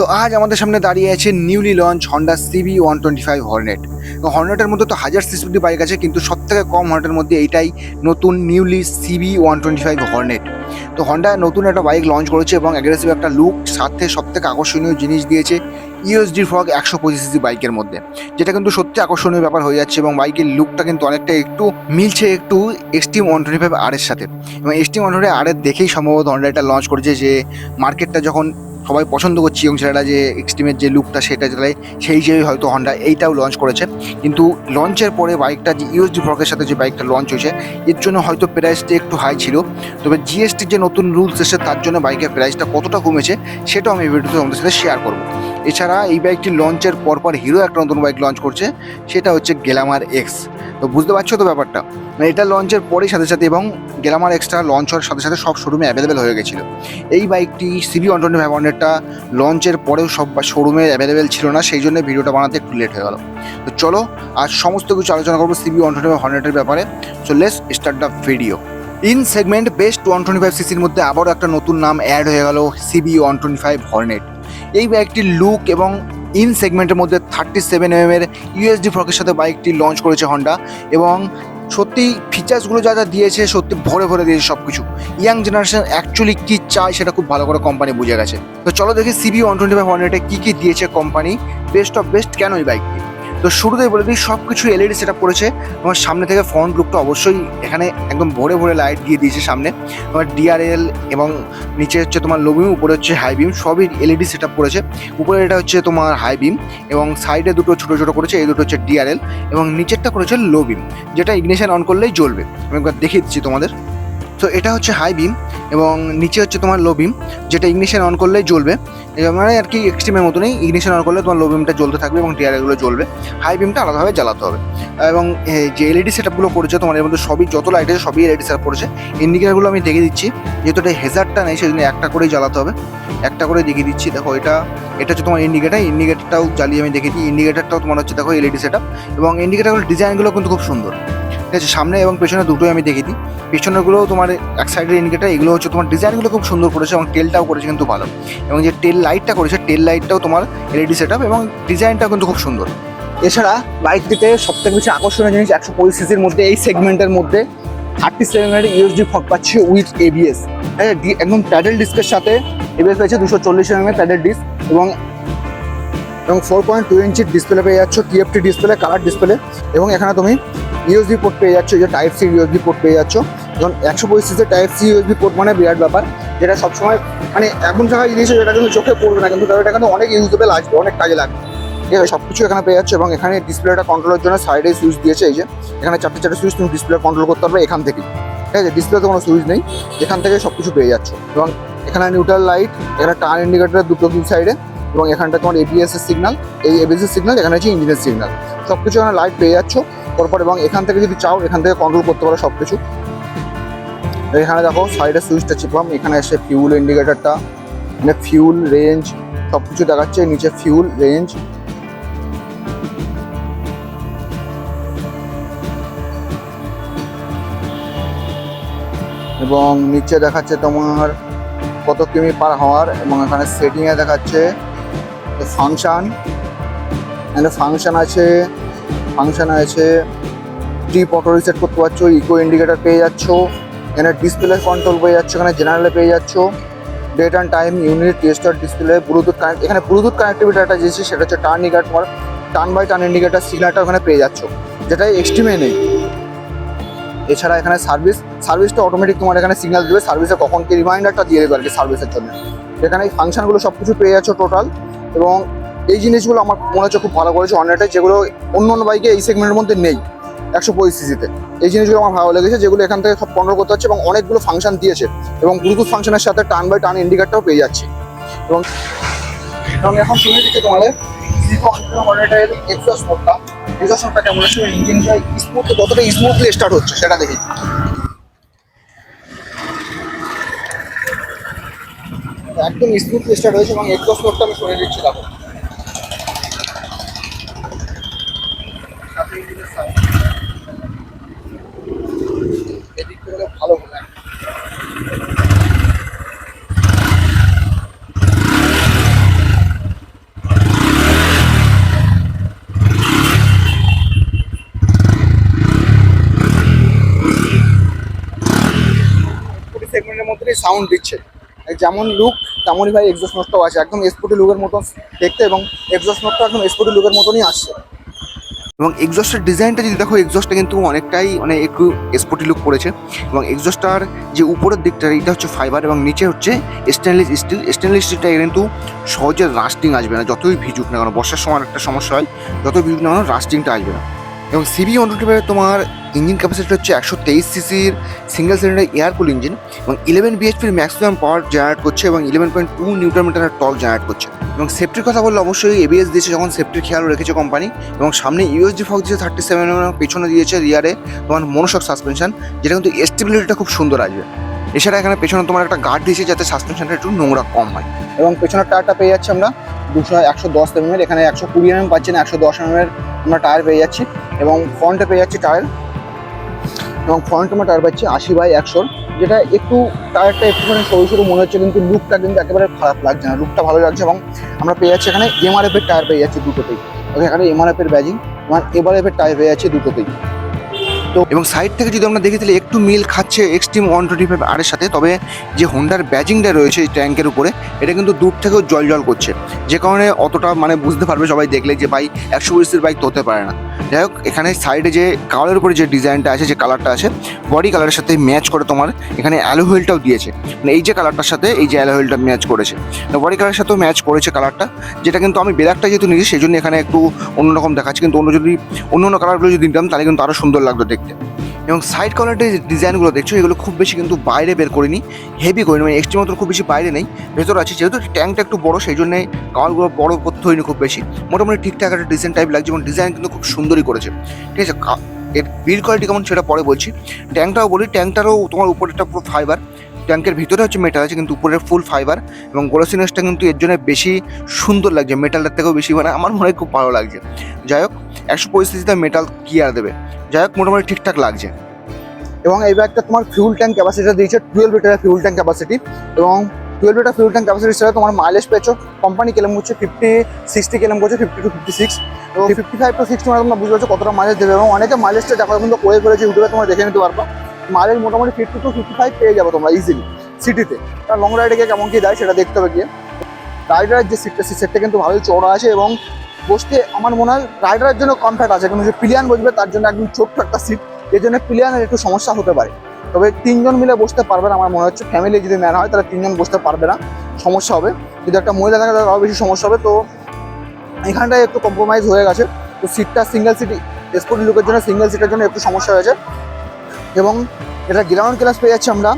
তো আজ আমাদের সামনে দাঁড়িয়ে আছে newly launch Honda CB125 Hornet. হর্নেটের মধ্যে তো হাজার সিসি বাইক আছে, কিন্তু সব থেকে কম হর্নেটের মধ্যে এইটাই নতুন নিউলি CB125 হর্নেট। তো হন্ডা নতুন একটা বাইক লঞ্চ করেছে এবং অ্যাগ্রেসিভ একটা লুক, সাথে সব থেকে আকর্ষণীয় জিনিস দিয়েছে ইউএসডি ফ্রগ 125cc বাইকের মধ্যে, যেটা কিন্তু সত্যি আকর্ষণীয় ব্যাপার হয়ে যাচ্ছে। এবং বাইকের লুকটা কিন্তু অনেকটা একটু মিলছে একটু এক্সট্রিম 125R এর সাথে। এবং এক্সট্রিম 125R এর দেখেই সম্ভবত হন্ডা এটা লঞ্চ করেছে, যে মার্কেটটা যখন সবাই পছন্দ করছে ইয়ং ছেলেরা যে এক্সট্রিমের যে লুকটা সেটা চালায়, সেই হিসেবে হয়তো হন্ডা এইটাও লঞ্চ করেছে। কিন্তু লঞ্চের পরে বাইকটা যে ইউএসডি ফ্রকের সাথে যে বাইকটা লঞ্চ হয়েছে, এর জন্য হয়তো প্রাইসটা একটু হাই ছিল। তবে জিএসটির যে নতুন রুলস এসেছে তার জন্য বাইকের প্রাইসটা কতটা কমেছে সেটাও আমি এই ভিডিওতে তোমাদের সাথে শেয়ার করবো। এছাড়া এই বাইকটি লঞ্চের পরপর হিরো একটা নতুন বাইক লঞ্চ করছে, সেটা হচ্ছে গ্ল্যামার এক্স। তো বুঝতে পারছো তো ব্যাপারটা, মানে এটা লঞ্চের পরেই সাথে সাথে, এবং গ্ল্যামার এক্সটা লঞ্চ হওয়ার সাথে সাথে সব শোরুমে অ্যাভেলেবেল হয়ে গেছিলো। এই বাইকটি CB125 হর্নেটটা লঞ্চের পরেও সব শোরুমে অ্যাভেলেবেল ছিল না, সেই জন্য ভিডিওটা বানাতে একটু লেট হয়ে গেল। তো চলো আজ সমস্ত কিছু আলোচনা করবো CB125 হর্নেটের ব্যাপারে। So let's start the video. In segment best 125cc-র মধ্যে আবারও একটা নতুন নাম অ্যাড হয়ে গেল, CB125 হর্নেট। এই বাইকটির লুক এবং ইন সেগমেন্টের মধ্যে 37mm এর ইউএসডি ফ্রকের সাথে বাইকটি লঞ্চ করেছে হন্ডা। এবং সত্যি ফিচার্সগুলো যা যা দিয়েছে, সত্যি ভরে ভরে দিয়েছে সব কিছু। ইয়াং জেনারেশন অ্যাকচুয়ালি কী চায় সেটা খুব ভালো করে কোম্পানি বুঝে গেছে। তো চলো দেখি CB125 হর্নেটে কী কী দিয়েছে কোম্পানি, বেস্ট অফ বেস্ট কেন এই বাইকটি। তো শুরুতেই বলে দিই, সব কিছু এলইডি সেট আপ করেছে। আমার সামনে থেকে ফ্রন্ট লুকটা অবশ্যই এখানে একদম ভরে ভরে লাইট দিয়ে দিয়েছে সামনে। তোমার ডিআরএল এবং নিচে হচ্ছে তোমার লো বিম, উপরে হচ্ছে হাই বিম, সবই এলইডি সেট আপ করেছে। উপরে এটা হচ্ছে তোমার হাই বিম এবং সাইডে দুটো ছোটো ছোটো করেছে, এই দুটো হচ্ছে ডিআরএল এবং নিচেরটা করেছে লো বিম, যেটা ইগনিশন অন করলেই জ্বলবে। আমি একবার দেখিয়ে দিচ্ছি তোমাদের। তো এটা হচ্ছে হাই বিম এবং নিচে হচ্ছে তোমার লো বিম, যেটা ইগনিশন অন করলেই জ্বলবে। মানে আর কি এক্সট্রিমের মতনই, ইগনিশন অন করলে তোমার লো বিমটা জ্বলতে থাকবে এবং ডিআরএলগুলো জ্বলবে, হাই বিমটা আলাদাভাবে জ্বালাতে হবে। এবং যে এলইডি সেট আপগুলো করেছে তোমার, এর মধ্যে সবই যত লাইট আছে সবই এলইডি সেট আপ করেছে। ইন্ডিকেটারগুলো আমি দেখিয়ে দিচ্ছি, যেহেতু এটা হেজারটা নেই সেই জন্য একটা করেই জ্বালাতে হবে, একটা করে দেখিয়ে দিচ্ছি। দেখো এটা হচ্ছে তোমার ইন্ডিকেটারটাও জ্বালিয়ে আমি দেখিয়ে দিই। ইন্ডিকেটারটাও তোমার হচ্ছে দেখো এলইডি সেট আপ, এবং ইন্ডিকেটারগুলোর ডিজাইনগুলো কিন্তু খুব সুন্দর, ঠিক আছে। সামনে এবং পেছনে দুটোই আমি দেখিয়ে দিই। পেছনেরগুলোও তোমার এক সাইডের ইন্ডিকেটার, এগুলো হচ্ছে তোমার ডিজাইনগুলো খুব সুন্দর করেছে এবং টেলটাও করেছে কিন্তু ভালো। এবং যে টেল লাইটটা করেছে, টেল লাইটটাও তোমার এলইডি সেট আপ এবং ডিজাইনটাও কিন্তু খুব সুন্দর। এছাড়া বাইকটিতে সবথেকে বেশি আকর্ষণীয় জিনিস, 125cc-র মধ্যে এই সেগমেন্টের মধ্যে 37mm ইউএসডি ফক পাচ্ছে উইথ ABS। একদম প্যাডেল ডিস্কের সাথে ABS পেয়েছে, 240mm প্যাডেল ডিস্ক এবং 4.2 ইঞ্চির ডিসপ্লে পেয়ে যাচ্ছ, TFT ডিসপ্লে, কালার ডিসপ্লে। এবং এখানে তুমি ইউএসবি পোর্ট পেয়ে যাচ্ছ, যে টাইপ সি ইউএসবি পোর্ট পেয়ে যাচ্ছ। এবং 125cc type C USB port মানে বিরাট ব্যাপার, যেটা সবসময় মানে এমন জায়গায় জিনিস যেটা কিন্তু চোখে পড়বে না, কিন্তু এটা কিন্তু অনেক ইউজেবল আসবে, অনেক কাজে লাগবে। ঠিক আছে, সব কিছু এখানে পেয়ে যাচ্ছে। এবং এখানে ডিসপ্লেটা কন্ট্রোলের জন্য সাইডে সুইচ দিয়েছে, এই যে এখানে চারটে সুইচ, তুমি ডিসপ্লে কন্ট্রোল করতে পারবে এখান থেকেই। ঠিক আছে, ডিসপ্লেতে কোনো সুইচ নেই, এখান থেকে সব কিছু পেয়ে যাচ্ছ। এবং এখানে নিউট্রাল লাইট, এখানে টার্ন ইন্ডিকেটার দুটো দুই সাইডে, এবং এখানটা তোমার ABS এর সিগনাল, এই ABS এর সিগনাল, এখানে হচ্ছে ইঞ্জিনের সিগনাল, সব কিছু এখানে লাইট পেয়ে যাচ্ছ পরপর। এবং এখান থেকে যদি চাও এখান থেকে কন্ট্রোল করতে পারো সব কিছু। এখানে দেখো সাইডে সুইচটা চিপলাম, এখানে এসে ফিউল ইন্ডিকেটারটা, মানে ফিউল রেঞ্জ সব কিছু দেখাচ্ছে, নিচে ফিউল রেঞ্জ। এবং নিচে দেখাচ্ছে তোমার কত কিমি পার হাওয়ার। এবং এখানে সেটিংয়ে দেখাচ্ছে ফাংশন, এখানে ফাংশন আছে ট্রিপ অটো রিসেট করতে পারছো, ইকো ইন্ডিকেটার পেয়ে যাচ্ছ, এখানে ডিসপ্লে কন্ট্রোল পেয়ে যাচ্ছ, এখানে জেনারেলে পেয়ে যাচ্ছ, date and time unit, tester display, bluetooth connect. এখানে ব্লুটুথ কানেক্টিভিটি একটা দিয়েছে, সেটা হচ্ছে টার্ন ইন্ডিকেটার, তোমার টার্ন বাই টার্ন ইন্ডিকেটার সিগনালটা ওখানে পেয়ে যাচ্ছ, যেটা এক্সট্রিমে নেই। এছাড়া এখানে সার্ভিসটা অটোমেটিক তোমার এখানে সিগন্যাল দেবে, সার্ভিসে কখন কি রিমাইন্ডারটা দিয়ে দেবে আর কি সার্ভিসের জন্য। এখানে এই ফাংশনগুলো সব কিছু পেয়ে যাচ্ছ টোটাল। এবং এই জিনিসগুলো আমার মনে হচ্ছে খুব ভালো করেছে হর্নেটে, যেগুলো অন্য বাইকে এই সেগমেন্টের মধ্যে নেই 125cc-তে। এই জিনিসগুলো আমার ভালো লেগেছে, যেগুলো এখান থেকে সব কন্ট্রোল করতে হচ্ছে এবং অনেকগুলো ফাংশন দিয়েছে। এবং ব্লুটুথ ফাংশনের সাথে টার্ন বাই টার্ন ইন্ডিকেটারটাও পেয়ে যাচ্ছে। এবং এখন শুনে দিচ্ছি তোমাদের হর্নেটের এক্সস্ট মোডটা কেমন আছে, ইঞ্জিনটা কতটা স্মুথলি স্টার্ট হচ্ছে সেটা দেখি। একদম স্মুথলি স্টার্ট হয়েছে এবং এক্সস্ট মোডটা আমি শুনে দিচ্ছি। দেখো এদিক থেকে ভালো হবে। সাউন্ড দিচ্ছে, যেমন লুক তেমনই ভাই এক্সজস্ট নোটটাও আছে, একদম স্পোর্টি লুকের মতো দেখতে, এবং এক্সজস্ট নোটটা একদম স্পোর্টি লুকের মতনই আসছে। এবং এক্সজস্টের ডিজাইনটা যদি দেখো, এক্সজস্টটা কিন্তু অনেকটাই মানে একটু স্পোর্টি লুক করেছে। এবং এক্সজস্টটার যে উপরের দিকটা এটা হচ্ছে ফাইবার এবং নিচে হচ্ছে স্টেনলেস স্টিল। স্টেনলেস স্টিলটা কিন্তু সহজে রাস্টিং আসবে না, যতই ভিজুক না কেন। বর্ষার সময় একটা সমস্যা হয়, যতই ভিজুক না কেন রাস্টিংটা আসবে না। এবং সিবি 125 তোমার ইঞ্জিন ক্যাপাসিটি হচ্ছে 123 সিসির সিঙ্গেল সিলিন্ডার এয়ার কুল ইঞ্জিন, এবং 11 বিএইচপির ম্যাক্সিমাম পাওয়ার জেনারেট করছে এবং 11.2 নিউটন মিটারের টর্ক জেনারেট করছে। এবং সেফটির কথা বললে অবশ্যই এবিএস দিয়েছে, যখন সেফটির খেয়াল রেখেছে কোম্পানি। এবং সামনে ইউএসডি ফক্স দিয়েছে 37 এবং পেছনে দিয়েছে রিয়ারে তোমার মনোশক সাসপেনশন, যেটা কিন্তু স্টেবিলিটিটা খুব সুন্দর আসবে। এছাড়া এখানে পেছনে তোমার একটা গার্ড দিয়েছে যাতে সাসপেনশনটা একটু নোংরা কম হয়। এবং পেছনের টায়ারটা পেয়ে যাচ্ছি আমরা 110 mm, এখানে 120 mm পাচ্ছি না, 110 mm আমরা টায়ার পেয়ে যাচ্ছি। এবং ফ্রন্টে পেয়ে যাচ্ছি টায়ার, এবং ফ্রন্টে আমরা টায়ার পাচ্ছি 80/100, যেটা একটু টায়ারটা একটুখানি সরু সরু মনে হচ্ছে, কিন্তু লুকটা কিন্তু একেবারে খারাপ লাগছে না, লুকটা ভালো লাগছে। এবং আমরা পেয়ে যাচ্ছি এখানে এমআরএফ এর টায়ার পেয়ে যাচ্ছি দুটোতেই, এখানে এমআরএফ এর ব্যাজিং এবং এমআরএফ এর টায়ার পেয়ে যাচ্ছে দুটোতেই। তো এবং সাইড থেকে যদি আমরা দেখি তাহলে একটু মিল খাচ্ছে এক্সট্রিম 125 আর এর সাথে, তবে যে হোন্ডার ব্যাজিংটা রয়েছে এই ট্যাঙ্কের উপরে, এটা কিন্তু দূর থেকেও জল করছে, যে কারণে অতটা মানে বুঝতে পারবে সবাই দেখলে যে ভাই 120 সিসির বাইক তো হতে পারে না। যাই হোক, এখানে সাইডে যে কালারের উপরে যে ডিজাইনটা আছে, যে কালারটা আছে বডি কালারের সাথে ম্যাচ করে তোমার এখানে অ্যালো হুইলটাও দিয়েছে, মানে এই যে কালারটার সাথে এই যে অ্যালো হুইলটা ম্যাচ করেছে, বডি কালারের সাথেও ম্যাচ করেছে কালারটা, যেটা কিন্তু আমি ব্ল্যাকটা যেহেতু নিয়েছি সেই জন্য এখানে একটু অন্যরকম দেখাচ্ছে, কিন্তু অন্য কালারগুলো যদি দিতাম তাহলে কিন্তু আরও সুন্দর লাগতো দেখতে। এবং সাইড কর্নারের যে ডিজাইনগুলো দেখছো এগুলো খুব বেশি কিন্তু বাইরে বের করিনি, হেভি করিনি, মানে এক্সট্রিম মতো খুব বেশি বাইরে নেই, ভেতর আছে। যেহেতু ট্যাঙ্কটা একটু বড় সেই জন্য কালারগুলো বড় করতে হয়নি খুব বেশি, মোটামুটি ঠিকঠাক একটা ডিজাইন টাইপ লাগছে, এবং ডিজাইন কিন্তু খুব সুন্দরই করেছে। ঠিক আছে, এর বিল্ড কোয়ালিটি কেমন সেটা পরে বলছি। ট্যাঙ্কটাও বলি, ট্যাঙ্কটারও তোমার উপরেরটা পুরো ফাইবার, ট্যাঙ্কের ভিতরে হচ্ছে মেটাল আছে কিন্তু উপরের ফুল ফাইবার, এবং গ্লোসিনেসটা কিন্তু এর জন্য বেশি সুন্দর লাগছে, মেটালটার থেকেও বেশি, মানে আমার মনে হয় খুব ভালো লাগছে। যাই হোক, 100 মেটাল কি আর দেবে, যাই হোক মোটামুটি ঠিকঠাক লাগছে। এবং এই ব্যাগটা তোমার ফিউল ট্যাঙ্ক ক্যাপাসিটি দিয়েছে 12 লিটারের ফিউল ট্যাঙ্ক ক্যাপাসিটি, এবং 12 লিটার ফিউল ট্যাঙ্ক ক্যাপাসিটি হিসেবে তোমার মাইলেজ পেয়েছো, কোম্পানি ক্লেম হচ্ছে 50-60 ক্লেম করছে, 50 to 56, এবং 55 to 60 মানে তোমরা বুঝতে পারছো কতটা মাইলেজ দেবে। এবং অনেকে মাইলেজটা দেখো কিন্তু করে ফেলেছে ইউটিউবে, তোমরা দেখে নিতে পারবা মাইলেজ মোটামুটি 50 to 55 পেয়ে যাবে তোমরা ইজিলি সিটিতে। তার লং রাইডে গিয়ে কেমন কি দেয় সেটা দেখতে হবে গিয়ে। রাইডারের যে সিটটা কিন্তু ভালোই চওড়া আছে, এবং বসতে আমার মনে হয় রাইডারের জন্য কমফর্ট আছে, কিন্তু যে পিলিয়ান বসবে তার জন্য একদম ছোট্ট একটা সিট, এর জন্য পিলিয়ানের একটু সমস্যা হতে পারে। তবে 3 জন মিলে বসতে পারবে না আমার মনে হচ্ছে, ফ্যামিলি যদি নেওয়া হয় তাহলে 3 জন বসতে পারবে না, সমস্যা হবে। যদি একটা মহিলা থাকে তাহলে আরও বেশি সমস্যা হবে। তো এখানটায় একটু কম্প্রোমাইজ হয়ে গেছে, তো সিটটা সিঙ্গেল সিট, স্পোর্টি লুকের জন্য সিঙ্গেল সিটের জন্য একটু সমস্যা হয়েছে। এবং এটা গ্রাউন্ড ক্লাস পেয়ে যাচ্ছে আমরা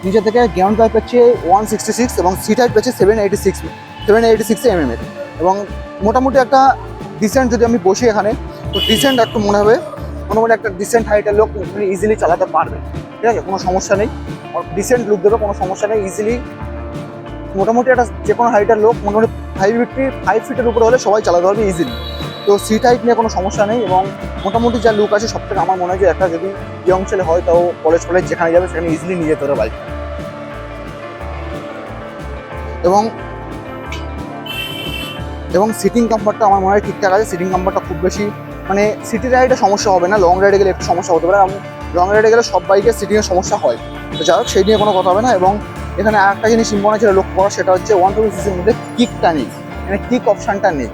নিচে থেকে, গ্রাউন্ড ক্লাস পাচ্ছে 166 এবং সিট হাইট পাচ্ছে 786 mm এর। এবং মোটামুটি একটা ডিসেন্ট যদি আমি বসি এখানে, তো ডিসেন্ট একটু মনে হবে, মোটামুটি একটা ডিসেন্ট হাইটের লোক ইজিলি চালাতে পারবে, ঠিক আছে, কোনো সমস্যা নেই। ডিসেন্ট লুক দেবে, কোনো সমস্যা নেই, ইজিলি মোটামুটি একটা যে কোনো হাইটের লোক মোটামুটি 5 ফিটের উপরে হলে সবাই চালাতে পারবে ইজিলি। তো সিট হাইট নিয়ে কোনো সমস্যা নেই, এবং মোটামুটি যা লুক আছে সব থেকে আমার মনে হয় যে একটা যদি ইয়ং ছেলে হয় তাও কলেজ যেখানে যাবে সেখানে ইজিলি নিয়ে যেতে পারে বাইক। এবং সিটিং কমফর্টটা আমার মনে হয় ঠিকঠাক আছে, সিটিং কমফর্টটা খুব বেশি মানে সিটি রাইডে সমস্যা হবে না, লং রাইডে গেলে একটু সমস্যা হতে পারে, এবং লং রাইডে গেলে সব বাইকের সিটিংয়ের সমস্যা হয়, তো যাই হোক সেই নিয়ে কোনো কথা হবে না। এবং এখানে আরেকটা জিনিস ইম্পর্টেন্ট ছিল লক্ষ্য করা, সেটা হচ্ছে 120 সিসির মধ্যে কিকটা নেই, মানে কিক অপশানটা নেই।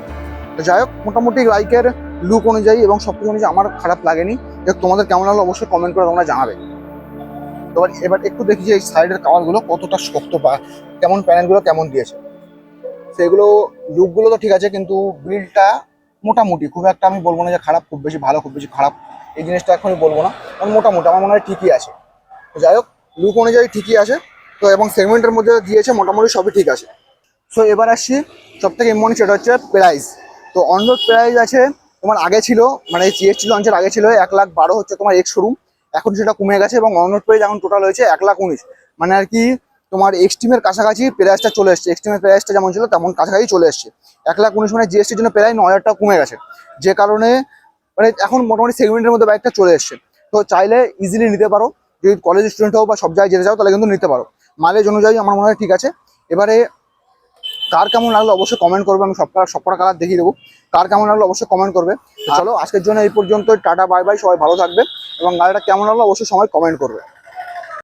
তো যাই হোক, মোটামুটি বাইকের লুক অনুযায়ী এবং সব কিছু অনুযায়ী আমার খারাপ লাগেনি। তোমাদের কেমন লাগলো অবশ্যই কমেন্ট করে তোমরা জানাবে। তো এবার একটু দেখি যে এই সাইডের কাভারগুলো কতটা শক্ত বা কেমন প্যানেলগুলো কেমন দিয়েছে, সেগুলো লুকগুলো তো ঠিক আছে, কিন্তু বিল্ডটা মোটামুটি, খুব একটা আমি বলবো না যে খারাপ, খুব বেশি ভালো, খুব বেশি খারাপ, এই জিনিসটা এখনই বলবো না, কারণ মোটামুটি আমার মনে হয় ঠিকই আছে। তো যাই হোক, লুক অনুযায়ী ঠিকই আছে। তো এবং সেগমেন্টের মধ্যে দিয়েছে মোটামুটি সবই ঠিক আছে। সো এবার আসছি সব থেকে ইম্পর্টেন্ট, সেটা হচ্ছে প্রাইস। তো অনরোড প্রাইস আছে তোমার, আগে ছিল মানে জিএসটি লঞ্চের আগে ছিল 1,12,000 হচ্ছে তোমার এক্স শোরুম, এখন সেটা কমে গেছে, এবং অনরোড প্রাইস এখন টোটাল হয়েছে 1,19,000, মানে আর কি তোমার এক্সট্রিমের কাছাকাছি প্রাইসটা চলে এসছে, এক্সট্রিমের প্রাইসটা যেমন ছিল তেমন কাছাকাছি চলে এসছে। 1,19,000 মানে জিএসটির জন্য প্রায় 9,000 টাকা কমে গেছে, যে কারণে মানে এখন মোটামুটি সেগমেন্টের মধ্যে বাইকটা চলে এসছে। তো চাইলে ইজিলি নিতে পারো, যদি কলেজ স্টুডেন্ট হও বা সব জায়গায় যেতে চাও তাহলে কিন্তু নিতে পারো, মাইলেজ অনুযায়ী আমার মনে হয় ঠিক আছে। এবারে কার কেমন লাগলো অবশ্যই কমেন্ট করবে, আমি সবকটা কালার দেখিয়ে দেবো, কার কেমন লাগলো অবশ্যই কমেন্ট করবে। চলো আজকের জন্য এই পর্যন্ত, টাটা বাই বাই, সবাই ভালো থাকবে, এবং গাড়িটা কেমন লাগলো অবশ্যই সবাই কমেন্ট করবে।